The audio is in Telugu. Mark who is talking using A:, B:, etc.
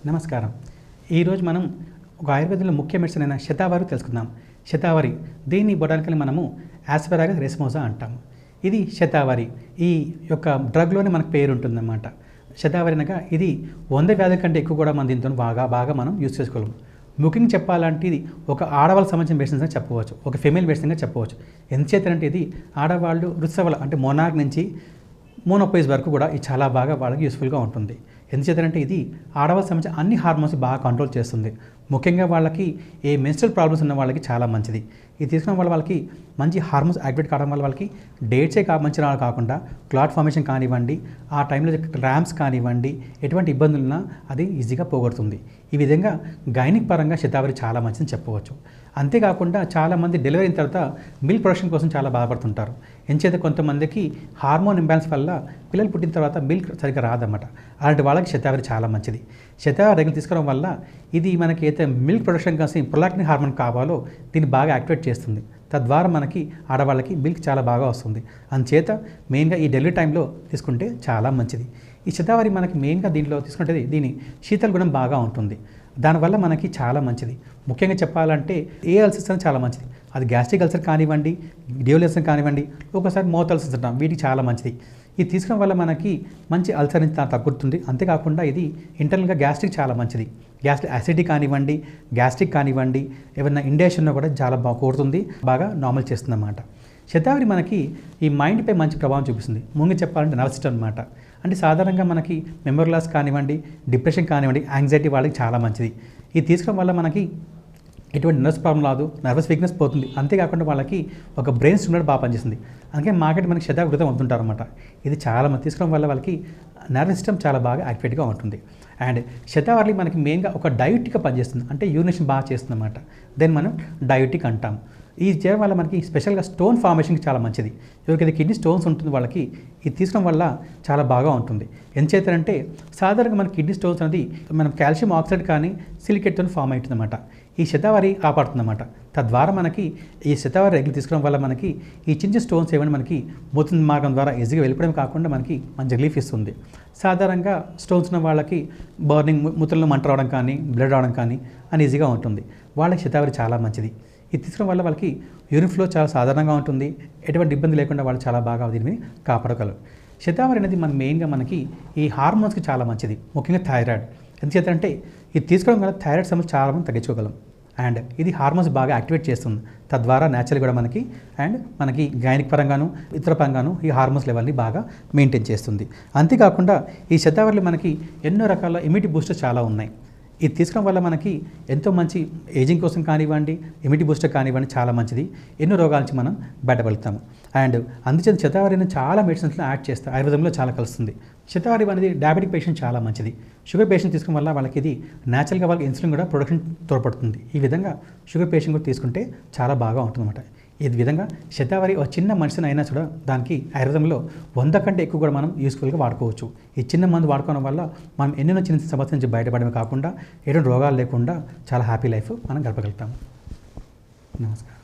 A: నమస్కారం. ఈరోజు మనం ఒక ఆయుర్వేదంలో ముఖ్య మెడిసిన్ అయిన శతావరి తెలుసుకుందాం. శతావరి దీన్ని బొటానికల్లీ మనము ఆస్పరాగస్ రెసిమోసా అంటాము. ఇది శతావరి ఈ యొక్క డ్రగ్లోనే మనకు పేరు ఉంటుందన్నమాట. శతావరి అనగా ఇది 100 వ్యాధుల కంటే ఎక్కువ కూడా మనం దీంతో బాగా మనం యూజ్ చేసుకోగలం. ముఖ్యంగా చెప్పాలంటే ఇది ఒక ఆడవాళ్ళకి సంబంధించిన మెడిసిన్గా చెప్పవచ్చు, ఒక ఫిమేల్ మెడిసిన్గా చెప్పవచ్చు. ఎందుచేతంటే ఇది ఆడవాళ్ళు ఋతుసవల అంటే మొనాక్ నుంచి మోనోపైజ్ వరకు కూడా ఇది చాలా బాగా వాళ్ళకి యూస్ఫుల్గా ఉంటుంది. ఎందుచేతంటే ఇది ఆడవాళ్ళకి సంబంధించిన అన్ని హార్మోన్స్ బాగా కంట్రోల్ చేస్తుంది. ముఖ్యంగా వాళ్ళకి ఏ మెన్స్ట్రల్ ప్రాబ్లమ్స్ ఉన్న వాళ్ళకి చాలా మంచిది. ఇది తీసుకున్న వాళ్ళకి మంచి హార్మోన్స్ యాక్టివేట్ కావడం వల్ల వాళ్ళకి డేట్సే మంచి రావడం కాకుండా క్లాట్ ఫార్మేషన్ కానివ్వండి, ఆ టైంలో ర్యాంప్స్ కానివ్వండి, ఎటువంటి ఇబ్బందులున్నా అది ఈజీగా పోగొడుతుంది. ఈ విధంగా గైనిక్ పరంగా శతావరి చాలా మంచిదని చెప్పవచ్చు. అంతేకాకుండా చాలామంది డెలివరీ అయిన తర్వాత మిల్క్ ప్రొడక్షన్ కోసం చాలా బాధపడుతుంటారు. ఎంచేత కొంతమందికి హార్మోన్ ఇంబ్యాలెన్స్ వల్ల పిల్లలు పుట్టిన తర్వాత మిల్క్ సరిగ్గా రాదన్నమాట. అలాంటి వాళ్ళకి శతావరి చాలా మంచిది. శతావరి రెగ్యులర్ తీసుకోవడం వల్ల ఇది మనకి అయితే మిల్క్ ప్రొడక్షన్ కోసం ప్రొలాక్టిన్ హార్మోన్ కావాలో దీన్ని బాగా యాక్టివేట్ చేస్తుంది. తద్వారా మనకి ఆడవాళ్ళకి మిల్క్ చాలా బాగా వస్తుంది. అందుచేత మెయిన్గా ఈ డెలివరీ టైంలో తీసుకుంటే చాలా మంచిది. ఈ శతావరి మనకి మెయిన్గా దీంట్లో తీసుకుంటే దీని శీతల గుణం బాగా ఉంటుంది. దానివల్ల మనకి చాలా మంచిది. ముఖ్యంగా చెప్పాలంటే ఏ అల్సర్స్ అని చాలా మంచిది. అది గ్యాస్ట్రిక్ అల్సర్ కానివ్వండి, డియోల్ అల్సర్ కానివ్వండి, ఒకసారి మౌత్ అల్సర్స్ అంటాం, వీటికి చాలా మంచిది. ఇది తీసుకోవడం వల్ల మనకి మంచి అల్సర్ నుంచి తగ్గుతుంది. అంతేకాకుండా ఇది ఇంటర్నల్గా గ్యాస్ట్రిక్ చాలా మంచిది. గ్యాస్ట్రిక్ యాసిడిటీ కానివ్వండి, గ్యాస్ట్రిక్ కానివ్వండి, ఏమైనా ఇండేషన్లో కూడా చాలా బాగా కోరుతుంది, బాగా నార్మల్ చేస్తుంది అన్నమాట. శతావరి మనకి ఈ మైండ్పై మంచి ప్రభావం చూపిస్తుంది. ముందు చెప్పాలంటే నర్వస్ సిస్టమ్ అనమాట. అంటే సాధారణంగా మనకి మెమరీ లాస్ కానివ్వండి, డిప్రెషన్ కానివ్వండి, యాంగ్జైటీ వాళ్ళకి చాలా మంచిది. ఇది తీసుకోవడం వల్ల మనకి ఎటువంటి నర్వస్ ప్రాబ్లం రాదు, నర్వస్ వీక్నెస్ పోతుంది. అంతేకాకుండా వాళ్ళకి ఒక బ్రెయిన్ స్టిమ్యులేటర్ బాగా పనిచేస్తుంది. అందుకే మార్కెట్ మనకి శతావృతం అవుతుంటారు అనమాట. ఇది చాలా మంది తీసుకోవడం వల్ల వాళ్ళకి నర్వస్ సిస్టమ్ చాలా బాగా యాక్టివేట్గా ఉంటుంది. అండ్ శతావరి మనకి మెయిన్గా ఒక డయోటిక్గా పనిచేస్తుంది. అంటే యూరినేషన్ బాగా చేస్తుంది అన్నమాట. దెన్ మనం డయోటిక్ అంటాం. ఈ చేయడం వల్ల మనకి స్పెషల్గా స్టోన్ ఫార్మేషన్కి చాలా మంచిది. ఎవరికైతే కిడ్నీ స్టోన్స్ ఉంటుంది వాళ్ళకి ఇది తీసుకోవడం వల్ల చాలా బాగా ఉంటుంది. ఎందుచేతంటే సాధారణంగా మన కిడ్నీ స్టోన్స్ అనేది మనం కాల్షియం ఆక్సైడ్ కానీ సిలికేట్తో ఫామ్ అవుతుందన్నమాట. ఈ శతావరి కాపాడుతుందన్నమాట. తద్వారా మనకి ఈ శతావరి రెగ్యులర్ తీసుకోవడం వల్ల మనకి ఈ చిన్న స్టోన్స్ ఏమైనా మనకి మూత్ర మార్గం ద్వారా ఈజీగా వెళ్ళిపోవడం కాకుండా మనకి మంచి రిలీఫ్ ఇస్తుంది. సాధారణంగా స్టోన్స్ ఉన్న వాళ్ళకి బర్నింగ్ మూత్రంలో మంట రావడం కానీ, బ్లడ్ రావడం కానీ అని ఈజీగా ఉంటుంది. వాళ్ళకి శతావరి చాలా మంచిది. ఇది తీసుకోవడం వల్ల వాళ్ళకి యూరిన్ ఫ్లో చాలా సాధారణంగా ఉంటుంది. ఎటువంటి ఇబ్బంది లేకుండా వాళ్ళు చాలా బాగా దీన్ని కాపాడగలరు. శతావరి అనేది మన మెయిన్గా మనకి ఈ హార్మోన్స్కి చాలా మంచిది. ముఖ్యంగా థైరాయిడ్. ఎందుచేతంటే ఇది తీసుకోవడం వల్ల థైరాయిడ్ సమస్య చాలా మంది తగ్గించుకోగలం. అండ్ ఇది హార్మోన్స్ బాగా యాక్టివేట్ చేస్తుంది. తద్వారా న్యాచురల్ కూడా మనకి గైనిక్ పరంగాను ఇతర పరంగాను ఈ హార్మోన్స్ లెవెల్ని బాగా మెయింటైన్ చేస్తుంది. అంతేకాకుండా ఈ శతావరిలో మనకి ఎన్నో రకాల ఇమ్యూనిటీ బూస్టర్స్ చాలా ఉన్నాయి. ఇది తీసుకోవడం వల్ల మనకి ఎంతో మంచి ఏజింగ్ కోసం కానివ్వండి, ఇమ్యూనిటీ బూస్టర్ కానివ్వండి చాలా మంచిది. ఎన్నో రోగాల నుంచి మనం బయటపడతాము. అండ్ అందుచేత శతావరిని చాలా మెడిసిన్స్లో యాడ్ చేస్తాం. ఆయుర్వేదంలో చాలా కలుస్తుంది. శతావరి అనేది డయాబెటిక్ పేషెంట్ చాలా మంచిది. షుగర్ పేషెంట్ తీసుకోవడం వల్ల వాళ్ళకి ఇది న్యాచురల్గా వాళ్ళకి ఇన్సులిన్ కూడా ప్రొడక్షన్ తోడ్పడుతుంది. ఈ విధంగా షుగర్ పేషెంట్ కూడా తీసుకుంటే చాలా బాగా ఉంటుందన్నమాట. ఈ విధంగా శతావరి ఒక చిన్న మెడిసిన్ అయినా కూడా దానికి ఆయుర్వేదంలో 100 కంటే ఎక్కువ కూడా మనం యూస్ఫుల్గా వాడుకోవచ్చు. ఈ చిన్న మందు వాడుకోవడం వల్ల మనం ఎన్నెన్నో చిన్న సమస్యల నుంచి బయటపడమే కాకుండా ఎటువంటి రోగాలు లేకుండా చాలా హ్యాపీ లైఫ్ మనం గడపగలుగుతాము. నమస్కారం.